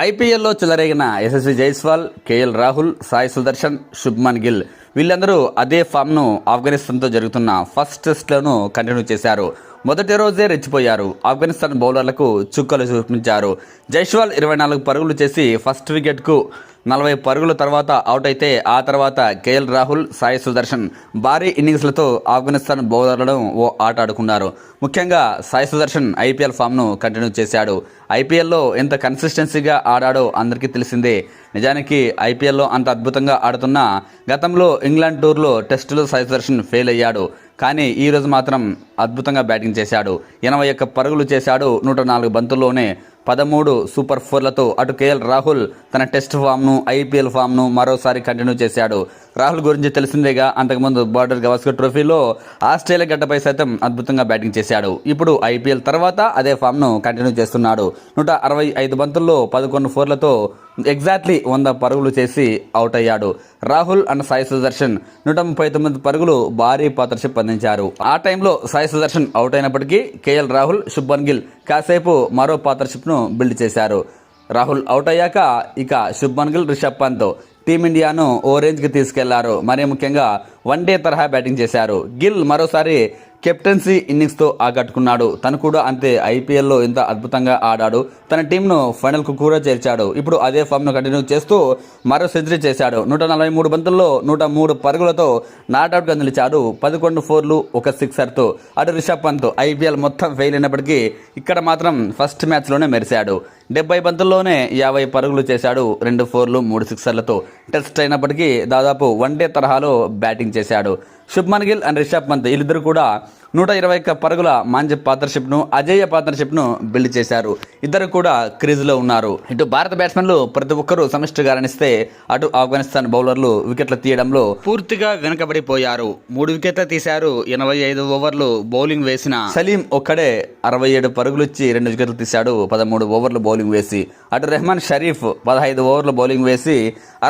ఐపీఎల్లో చెలరేగిన యశస్వి జైస్వాల్, కేఎల్ రాహుల్, సాయి సుదర్శన్, శుభ్మన్ గిల్ వీళ్ళందరూ అదే ఫామ్ను ఆఫ్ఘనిస్తాన్తో జరుగుతున్న ఫస్ట్ టెస్ట్లోనూ కంటిన్యూ చేశారు. మొదటి రోజే రెచ్చిపోయారు. ఆఫ్ఘనిస్తాన్ బౌలర్లకు చుక్కలు చూపించారు. జైస్వాల్ 24 పరుగులు చేసి ఫస్ట్ వికెట్కు 40 పరుగుల తర్వాత అవుట్ అయితే ఆ తర్వాత కేఎల్ రాహుల్, సాయి సుదర్శన్ భారీ ఇన్నింగ్స్లతో ఆఫ్ఘనిస్తాన్ బౌలర్లను ఓ ఆట ఆడుకున్నారు. ముఖ్యంగా సాయి సుదర్శన్ ఐపీఎల్ ఫామ్ను కంటిన్యూ చేశాడు. ఐపీఎల్లో ఎంత కన్సిస్టెన్సీగా ఆడాడో అందరికీ తెలిసిందే. నిజానికి ఐపీఎల్లో అంత అద్భుతంగా ఆడుతున్నా గతంలో ఇంగ్లాండ్ టూర్లో టెస్టులో సాయి సుదర్శన్ ఫెయిల్ అయ్యాడు. కానీ ఈరోజు మాత్రం అద్భుతంగా బ్యాటింగ్ చేశాడు. 81 పరుగులు చేశాడు. 104 బంతుల్లోనే 13 సూపర్ 4లతో అటు కేఎల్ రాహుల్ తన టెస్ట్ ఫామ్ను, ఐపీఎల్ ఫామ్ను మరోసారి కంటిన్యూ చేశాడు. రాహుల్ గురించి తెలిసిందేగా, అంతకుముందు బార్డర్ గవాస్కర్ ట్రోఫీలో ఆస్ట్రేలియా గడ్డపై సైతం అద్భుతంగా బ్యాటింగ్ చేశాడు. ఇప్పుడు ఐపీఎల్ తర్వాత అదే ఫామ్ను కంటిన్యూ చేస్తున్నాడు. 165 బంతుల్లో 11 4లతో ఎగ్జాక్ట్లీ 100 పరుగులు చేసి అవుట్ అయ్యాడు. రాహుల్ అండ్ సాయి సుదర్శన్ 139 పరుగులు భారీ పార్ట్నర్షిప్ అందించారు. ఆ టైంలో సాయి సుదర్శన్ అవుట్ అయినప్పటికీ కేఎల్ రాహుల్, శుభ్మన్ గిల్ కాసేపు మరో పార్ట్నర్షిప్ను బిల్డ్ చేశారు. రాహుల్ అవుట్ అయ్యాక ఇక శుభ్మన్ గిల్, రిషబ్ పంత్ టీమిండియాను ఓ రేంజ్కి తీసుకెళ్లారు. మరీ ముఖ్యంగా వన్డే తరహా బ్యాటింగ్ చేశారు. గిల్ మరోసారి కెప్టెన్సీ ఇన్నింగ్స్తో ఆకట్టుకున్నాడు. తను కూడా అంతే ఐపీఎల్లో ఎంత అద్భుతంగా ఆడాడు. తన టీంను ఫైనల్కు కూడా చేర్చాడు. ఇప్పుడు అదే ఫామ్ను కంటిన్యూ చేస్తూ మరో సెంచరీ చేశాడు. 143 బంతుల్లో 103 పరుగులతో నాట్అవుట్గా నిలిచాడు. 11 4లు, 1 సిక్సర్తో. అటు రిషబ్ పంత్ ఐపీఎల్ మొత్తం ఫెయిల్ అయినప్పటికీ ఇక్కడ మాత్రం ఫస్ట్ మ్యాచ్లోనే మెరిశాడు. 70 బంతుల్లోనే 50 పరుగులు చేశాడు. 2 4లు, 3 సిక్సర్లతో. టెస్ట్ అయినప్పటికీ దాదాపు వన్డే తరహాలో బ్యాటింగ్ చేశాడు. శుభ్మన్ గిల్ అండ్ రిషబ్ పంత్ వీళ్ళిద్దరూ కూడా 121 పరుగుల మంచి పార్ట్నర్షిప్ను, అజేయ పార్ట్నర్షిప్ను బిల్డ్ చేశారు. ఇద్దరు కూడా క్రీజ్లో ఉన్నారు. ఇటు భారత బ్యాట్స్మెన్లు ప్రతి ఒక్కరూ సమిష్టిగా రాణిస్తే అటు ఆఫ్ఘనిస్తాన్ బౌలర్లు వికెట్లు తీయడంలో పూర్తిగా వెనుకబడిపోయారు. 3 వికెట్లు తీశారు. 85 ఓవర్లు బౌలింగ్ వేసిన సలీం ఒక్కడే 67 పరుగులు ఇచ్చి 2 వికెట్లు తీశాడు. 13 ఓవర్లు బౌలింగ్ వేసి. అటు రెహమాన్ షరీఫ్ 15 ఓవర్లు బౌలింగ్ వేసి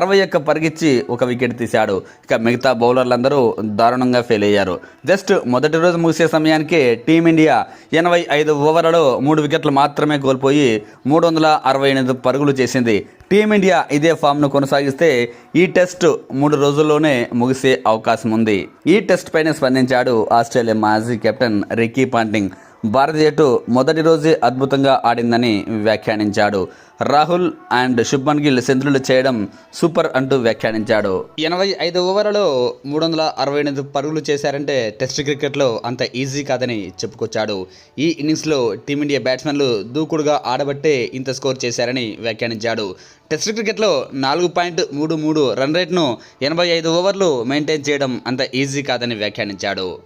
61 పరుగిచ్చి 1 వికెట్ తీశాడు. ఇక మిగతా బౌలర్లందరూ దారుణంగా ఫెయిల్ అయ్యారు. జస్ట్ మొదటి రోజు ముగిసే సమయానికే టీమిండియా 85 ఓవర్లలో 3 వికెట్లు మాత్రమే కోల్పోయి 368 పరుగులు చేసింది. టీమిండియా ఇదే ఫామ్ను కొనసాగిస్తే ఈ టెస్ట్ 3 రోజుల్లోనే ముగిసే అవకాశం ఉంది. ఈ టెస్ట్ పైన స్పందించాడు ఆస్ట్రేలియా మాజీ కెప్టెన్ రికీ పాంటింగ్. భారత జట్టు మొదటి రోజే అద్భుతంగా ఆడిందని వ్యాఖ్యానించాడు. రాహుల్ అండ్ శుభ్మన్ గిల్ సెంచరీలు చేయడం సూపర్ అంటూ వ్యాఖ్యానించాడు. 85 ఓవర్లలో 368 పరుగులు చేశారంటే టెస్ట్ క్రికెట్లో అంత ఈజీ కాదని చెప్పుకొచ్చాడు. ఈ ఇన్నింగ్స్లో టీమిండియా బ్యాట్స్మెన్లు దూకుడుగా ఆడబట్టే ఇంత స్కోర్ చేశారని వ్యాఖ్యానించాడు. టెస్ట్ క్రికెట్లో 4.33 రన్ రేట్ను 85 ఓవర్లు మెయింటైన్ చేయడం అంత ఈజీ కాదని వ్యాఖ్యానించాడు.